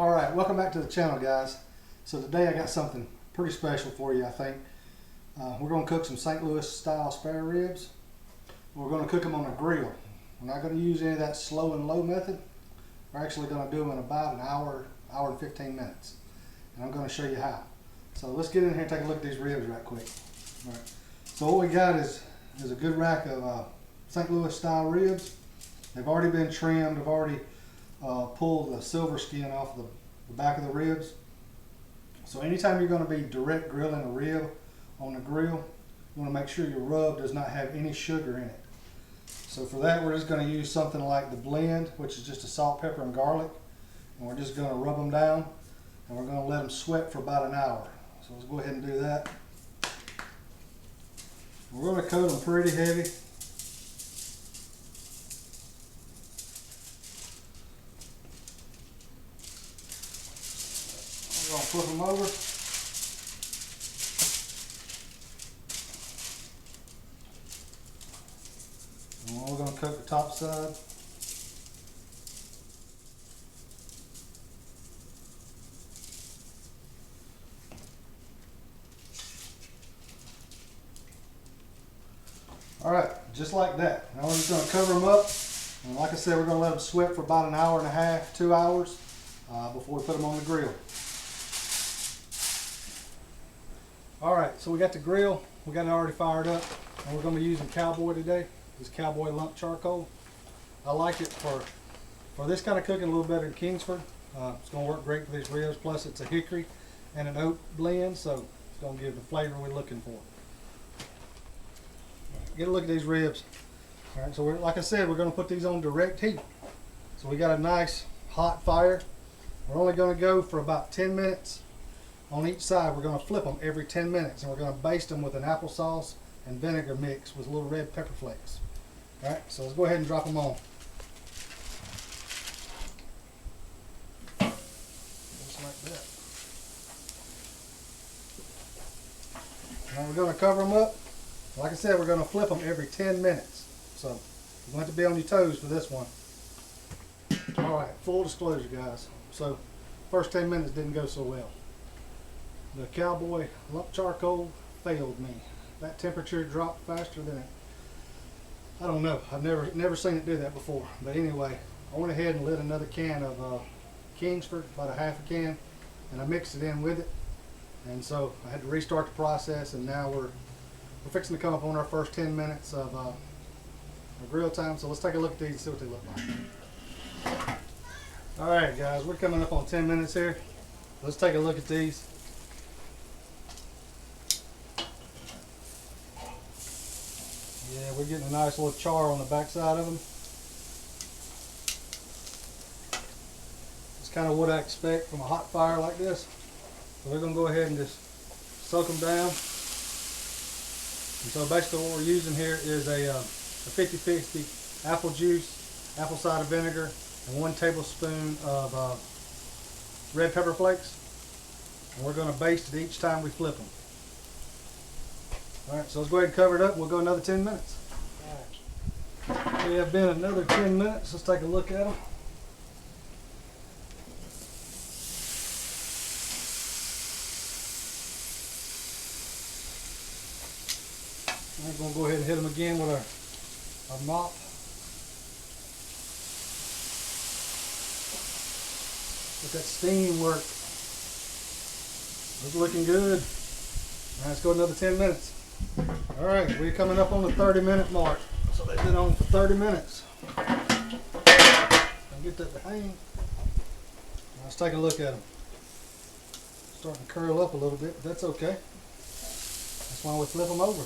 Alright, welcome back to the channel, guys. So today I got something pretty special for you, I think. We're going to cook some St. Louis style spare ribs. We're going to cook them on a grill. We're not going to use any of that slow and low method. We're actually going to do them in about an hour and 15 minutes. And I'm going to show you how. So let's get in here and take a look at these ribs right quick. All right. So what we got is a good rack of St. Louis style ribs. They've already been trimmed. I've already pulled the silver skin off the back of the ribs. So anytime you're going to be direct grilling a rib on the grill, you want to make sure your rub does not have any sugar in it. So for that, we're just going to use something like the blend, which is just a salt, pepper, and garlic. And we're just going to rub them down, and we're going to let them sweat for about an hour. So let's go ahead and do that. We're going to coat them pretty heavy. We're going to flip them over. And we're going to coat the top side. Alright, just like that. Now we're just going to cover them up. And like I said, we're going to let them sweat for about an hour and a half, 2 hours before we put them on the grill. Alright, so we got the grill. We got it already fired up. And we're going to be using Cowboy today. This Cowboy lump charcoal. I like it for this kind of cooking a little better than Kingsford. It's going to work great for these ribs. Plus it's a hickory and an oak blend, so it's going to give the flavor we're looking for. Get a look at these ribs. All right, so like I said, we're going to put these on direct heat. So we got a nice hot fire. We're only going to go for about 10 minutes on each side. We're going to flip them every 10 minutes, and we're going to baste them with an applesauce and vinegar mix with little red pepper flakes. All right, so let's go ahead and drop them on. Just like that. Now we're going to cover them up. Like I said, we're going to flip them every 10 minutes. So you're going to have to be on your toes for this one. Alright, full disclosure, guys. So first 10 minutes didn't go so well. The Cowboy lump charcoal failed me. That temperature dropped faster than it. I don't know. I've never seen it do that before. But anyway, I went ahead and lit another can of Kingsford, about a half a can, and I mixed it in with it. And so I had to restart the process, and now we're fixing to come up on our first 10 minutes of our grill time. So let's take a look at these and see what they look like. Alright guys, we're coming up on 10 minutes here. Let's take a look at these. Yeah, we're getting a nice little char on the back side of them. It's kind of what I expect from a hot fire like this. So we're going to go ahead and just soak them down. And so basically what we're using here is a 50-50 apple juice, apple cider vinegar, and 1 tablespoon of red pepper flakes. And we're going to baste it each time we flip them. Alright, so let's go ahead and cover it up and we'll go another 10 minutes. Alright, we have been another 10 minutes. Let's take a look at them. I'm going to go ahead and hit them again with our mop. Let that steam work. It's looking good. All right, let's go another 10 minutes. All right, we're coming up on the 30-minute mark. So they've been on for 30 minutes. I'll get that to hang. Let's take a look at them. Starting to curl up a little bit, but that's okay. That's why we flip them over.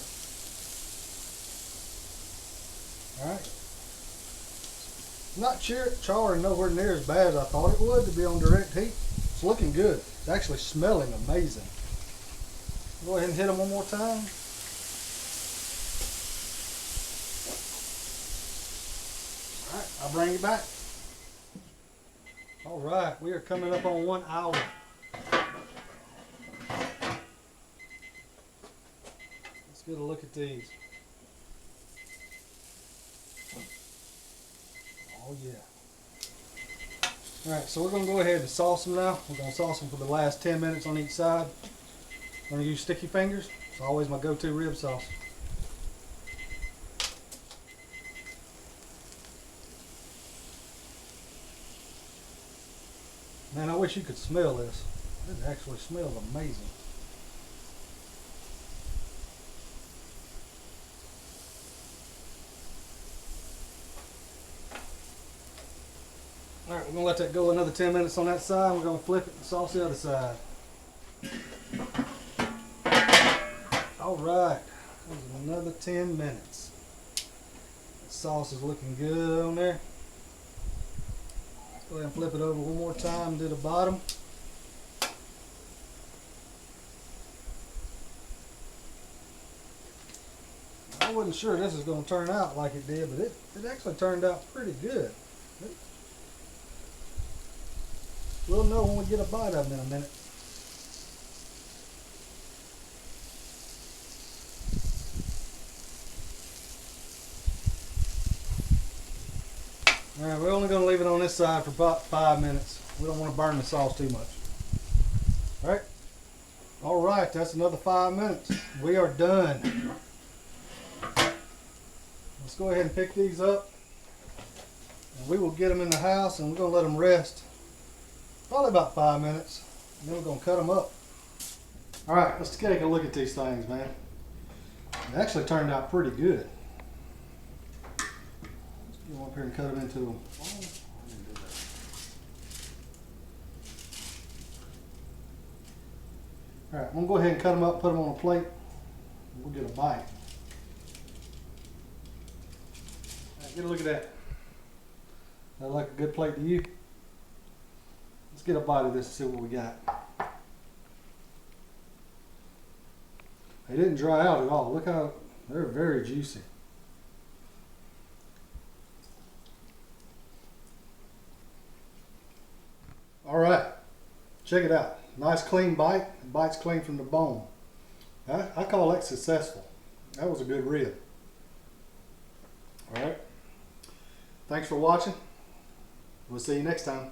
Alright. Not charring nowhere near as bad as I thought it would to be on direct heat. It's looking good. It's actually smelling amazing. Go ahead and hit them one more time. Alright, I'll bring you back. Alright, we are coming up on 1 hour. Let's get a look at these. Oh yeah. Alright, so we're going to go ahead and sauce them now. We're going to sauce them for the last 10 minutes on each side. I'm going to use sticky fingers. It's always my go-to rib sauce. Man, I wish you could smell this. It actually smells amazing. Alright, we're going to let that go another 10 minutes on that side. We're going to flip it and sauce the other side. Alright, another 10 minutes. The sauce is looking good on there. Let's go ahead and flip it over one more time to the bottom. I wasn't sure this was going to turn out like it did, but it actually turned out pretty good. We'll know when we get a bite of them in a minute. Alright, we're only going to leave it on this side for about 5 minutes. We don't want to burn the sauce too much. Alright, that's another 5 minutes. We are done. Let's go ahead and pick these up. And we will get them in the house and we're going to let them rest. Probably about 5 minutes. And then we're going to cut them up. Alright, let's take a look at these things, man. It actually turned out pretty good. Let's go up here and cut them into them. Alright, I'm going to go ahead and cut them up, put them on a plate. We'll get a bite. Right, get a look at that. That like a good plate to you? Let's get a bite of this and see what we got. They didn't dry out at all. Look how they're very juicy. Alright, check it out. Nice clean bite. The bite's clean from the bone. I call that successful. That was a good rib. Alright. Thanks for watching. We'll see you next time.